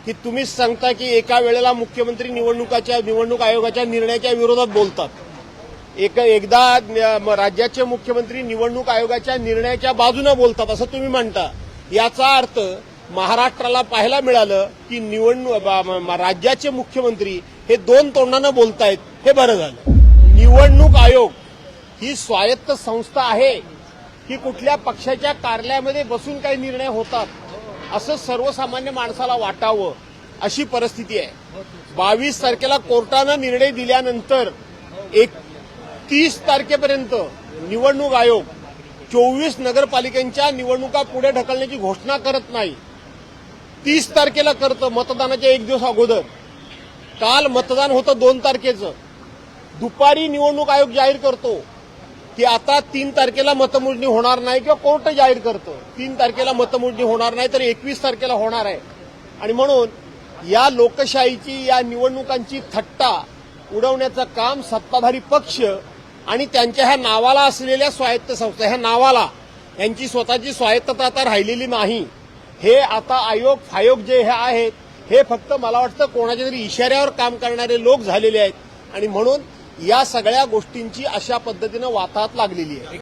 की तुम्हीच सांगता की एका वेळेला मुख्यमंत्री निवडणूक आयोगाच्या निर्णयाच्या विरोधात बोलतात, एकदा राज्याचे मुख्यमंत्री निवडणूक आयोगाच्या निर्णयाच्या बाजूने बोलतात असं तुम्ही म्हणता। याचा अर्थ महाराष्ट्राला पाहायला मिळालं की राज्याचे मुख्यमंत्री हे दोन तोंडाने बोलतायत, हे बरं झालं। निवडणूक आयोग ही स्वायत्त संस्था आहे की कुठल्या पक्षाच्या कार्यालयामध्ये बसून काही निर्णय होतात असं सर्वसामान्य माणसाला वाटावं अशी परिस्थिती आहे। 22 तारखेला कोर्टानं निर्णय दिल्यानंतर 31 तारखेपर्यंत निवडणूक आयोग 24 नगरपालिकांच्या निवडणुका पुढे ढकलण्याची घोषणा करत नाही, 30 तारखेला करतं, मतदानाच्या एक दिवस अगोदर। काल मतदान होतं 2 तारखेचं, दुपारी निवडणूक आयोग जाहीर करतो की आता 3 तारखेला मतमोजणी होणार नाही, किंवा कोर्ट जाहीर करतं 3 तारखेला मतमोजणी होणार नाही तर 21 तारखेला होणार आहे। आणि म्हणून या लोकशाहीची, या निवडणुकांची थट्टा उडवण्याचं काम सत्ताधारी पक्ष आणि त्यांच्या ह्या नावाला असलेल्या स्वायत्त संस्था, ह्या नावाला यांची स्वतःची स्वायत्तता आता राहिलेली नाही। हे आता आयोग फायोग जे हे आहेत हे फक्त मला वाटतं कोणाच्या तरी इशाऱ्यावर काम करणारे लोक झालेले आहेत, आणि म्हणून या सगळ्या गोष्टींची अशा पद्धतीनं वाताहत लागलेली आहे।